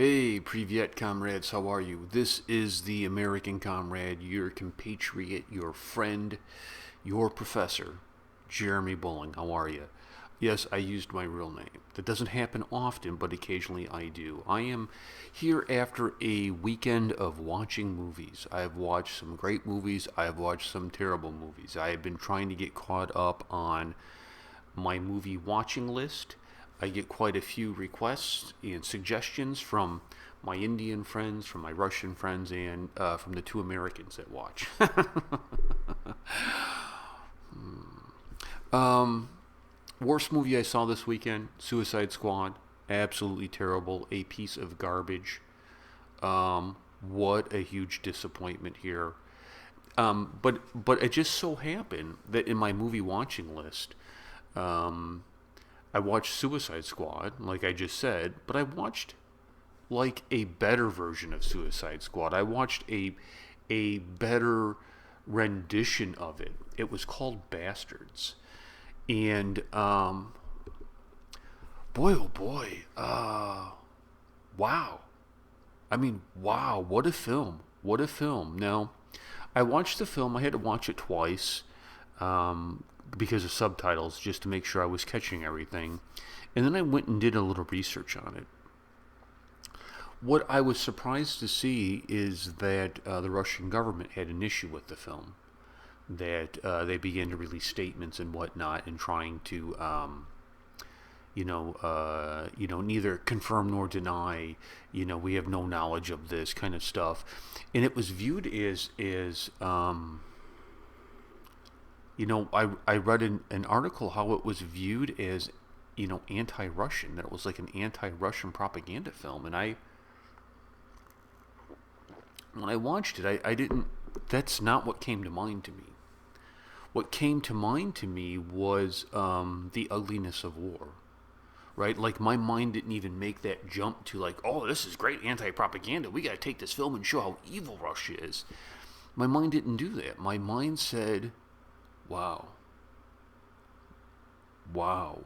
Hey, Privyet comrades, how are you? This is the American comrade, your compatriot, your friend, your professor, Jeremy Bowling. How are you? Yes, I used my real name. That doesn't happen often, but occasionally I do. I am here after a weekend of watching movies. I have watched some great movies, I have watched some terrible movies. I have been trying to get caught up on my movie watching list. I get quite a few requests and suggestions from my Indian friends, from my Russian friends, and from the two Americans that watch. Worst movie I saw this weekend: Suicide Squad. Absolutely terrible. A piece of garbage. What a huge disappointment here. But it just so happened that in my movie watching list, um, I watched Suicide Squad, like I just said, but I watched like a better version of Suicide Squad. I watched a better rendition of it. It was called Bastards, and boy oh boy, wow! I mean, wow! What a film! What a film! Now, I watched the film. I had to watch it twice um, because of subtitles, just to make sure I was catching everything. And then I went and did a little research on it. What I was surprised to see is that the Russian government had an issue with the film. That they began to release statements and whatnot, and trying to, neither confirm nor deny. We have no knowledge of this kind of stuff, and it was viewed as I read an article how it was viewed as, anti-Russian. That it was like an anti-Russian propaganda film, and when I watched it, I didn't. That's not what came to mind to me. What came to mind to me was the ugliness of war, right? Like my mind didn't even make that jump to like, oh, this is great anti-propaganda. We got to take this film and show how evil Russia is. My mind didn't do that. My mind said, wow, wow.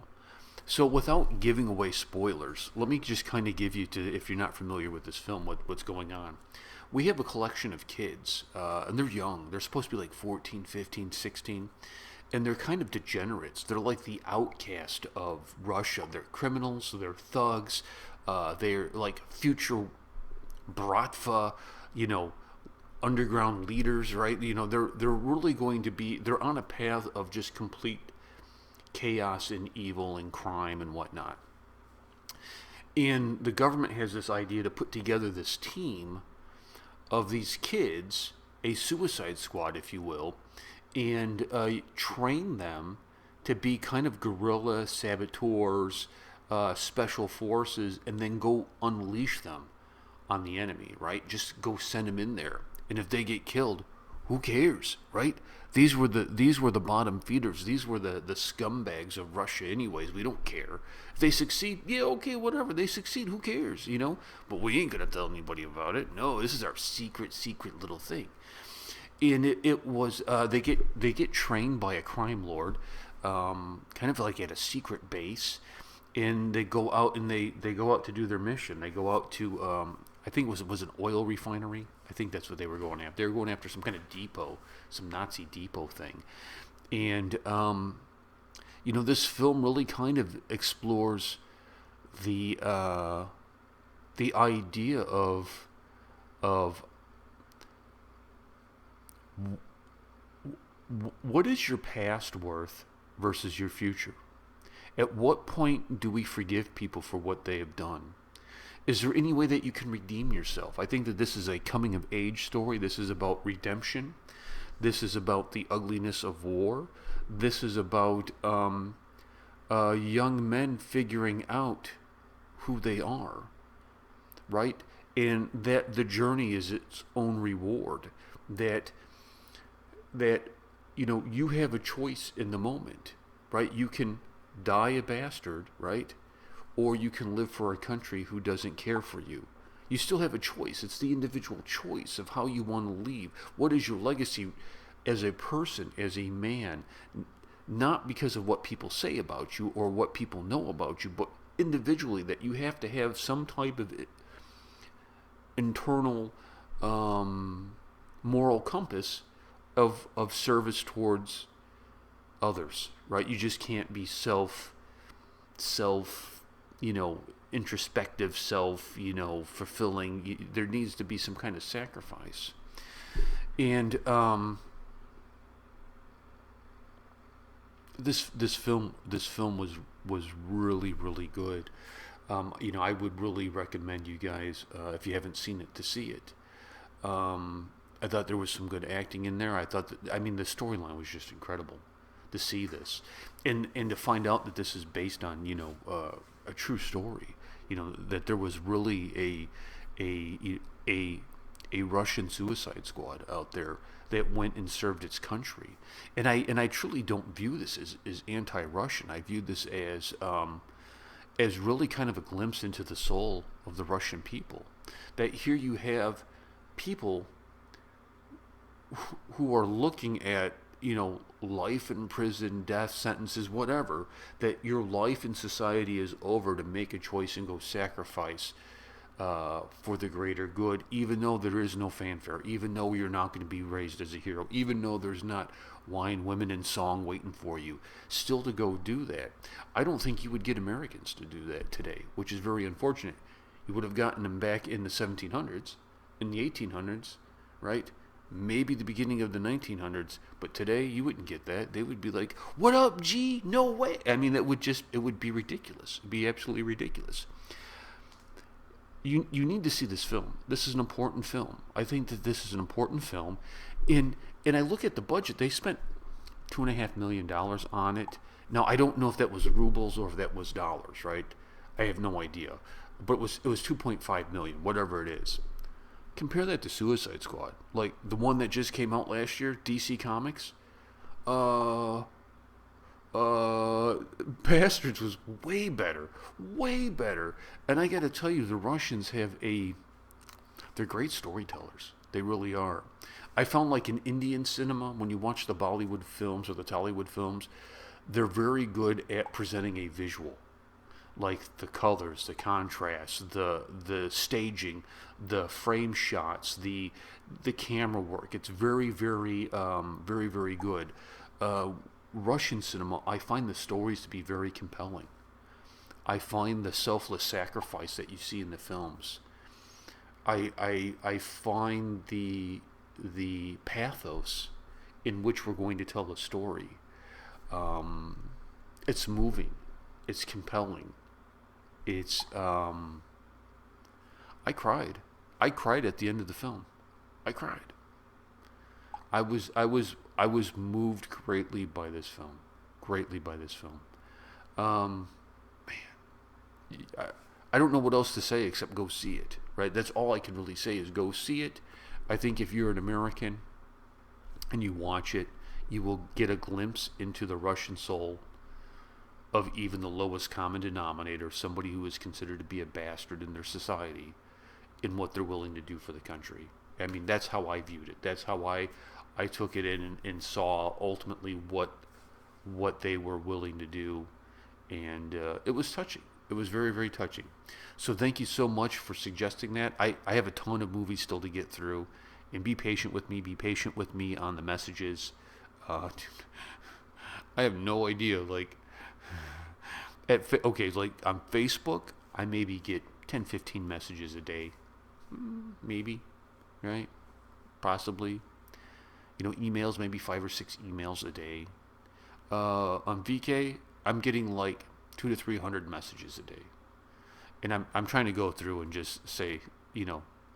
So without giving away spoilers, let me just kind of give you to, if you're not familiar with this film, what's going on. We have a collection of kids, and they're young. They're supposed to be like 14, 15, 16, and they're kind of degenerates. They're like the outcast of Russia. They're criminals, they're thugs, they're like future Bratva, you know, underground leaders, right? They're really going to be, they're on a path of just complete chaos and evil and crime and whatnot. And the government has this idea to put together this team of these kids, a suicide squad, if you will, and train them to be kind of guerrilla saboteurs, special forces, and then go unleash them on the enemy, right? Just go send them in there. And if they get killed, who cares, right? These were the bottom feeders. These were the scumbags of Russia. Anyways, we don't care if they succeed. Yeah, okay, whatever. They succeed. Who cares, But we ain't gonna tell anybody about it. No, this is our secret little thing. And it was they get trained by a crime lord, kind of like at a secret base, and they go out and they go out to do their mission. They go out to I think it was an oil refinery. I think that's what they were going after. They were going after some kind of depot, some Nazi depot thing. And this film really kind of explores the idea of what is your past worth versus your future. At what point do we forgive people for what they have done? Is there any way that you can redeem yourself? I think that this is a coming of age story. This is about redemption. This is about the ugliness of war. This is about young men figuring out who they are, right? And that the journey is its own reward. That you have a choice in the moment, right? You can die a bastard, right? Or you can live for a country who doesn't care for you. You still have a choice. It's the individual choice of how you want to leave. What is your legacy as a person, as a man? Not because of what people say about you or what people know about you, but individually, that you have to have some type of internal moral compass of service towards others, right? You just can't be self, introspective, fulfilling. There needs to be some kind of sacrifice. And this film was really really good. I would really recommend you guys, if you haven't seen it, to see it. I thought there was some good acting in there. The storyline was just incredible to see this, and to find out that this is based on a true story. That there was really a Russian suicide squad out there that went and served its country, and I truly don't view this as anti-Russian. I view this as really kind of a glimpse into the soul of the Russian people. That here you have people who are looking at life in prison, death sentences, whatever, that your life in society is over to make a choice and go sacrifice for the greater good, even though there is no fanfare, even though you're not going to be raised as a hero, even though there's not wine, women, and song waiting for you, still to go do that. I don't think you would get Americans to do that today, which is very unfortunate. You would have gotten them back in the 1700s, in the 1800s, right? Maybe the beginning of the 1900s, but today you wouldn't get that. They would be like, "What up, G? No way!" It would be ridiculous. It'd be absolutely ridiculous. You need to see this film. This is an important film. I think that this is an important film. And I look at the budget. They spent $2.5 million on it. Now I don't know if that was rubles or if that was dollars, right? I have no idea. But it was 2.5 million, whatever it is. Compare that to Suicide Squad, like the one that just came out last year, DC Comics. Bastards was way better, way better. And I got to tell you, the Russians they're great storytellers. They really are. I found, like, in Indian cinema, when you watch the Bollywood films or the Tollywood films, they're very good at presenting a visual, like the colors, the contrast, the staging, the frame shots, the camera work. It's very, very, very, very good. Russian cinema, I find the stories to be very compelling. I find the selfless sacrifice that you see in the films. I find the pathos in which we're going to tell the story. It's moving. It's compelling. It's I cried. I cried at the end of the film. I cried. I was moved greatly by this film. Greatly by this film. I don't know what else to say except go see it. Right? That's all I can really say is go see it. I think if you're an American and you watch it, you will get a glimpse into the Russian soul of even the lowest common denominator, somebody who is considered to be a bastard in their society, in what they're willing to do for the country. I mean, that's how I viewed it. That's how I took it in and saw ultimately what they were willing to do. And it was touching. It was very, very touching. So thank you so much for suggesting that. I have a ton of movies still to get through. And be patient with me. Be patient with me on the messages. I have no idea. Like, like on Facebook, I maybe get 10, 15 messages a day. Maybe. Right? Possibly. Emails, maybe 5 or 6 emails a day. On VK, I'm getting like 200 to 300 messages a day, and I'm trying to go through and just say,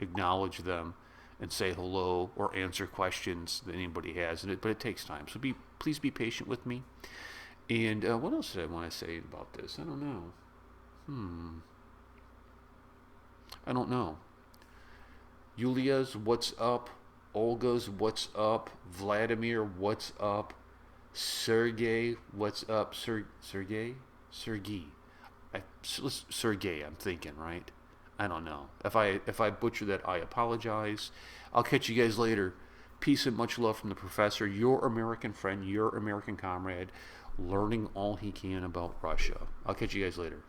acknowledge them and say hello or answer questions that anybody has, but it takes time. So please be patient with me. And what else did I want to say about this? I don't know. I don't know. Yulia's what's up? Olga's what's up? Vladimir, what's up? Sergey, what's up? Sergey? Sergey, I'm thinking, right? I don't know. If I butcher that, I apologize. I'll catch you guys later. Peace and much love from the professor, your American friend, your American comrade, learning all he can about Russia. I'll catch you guys later.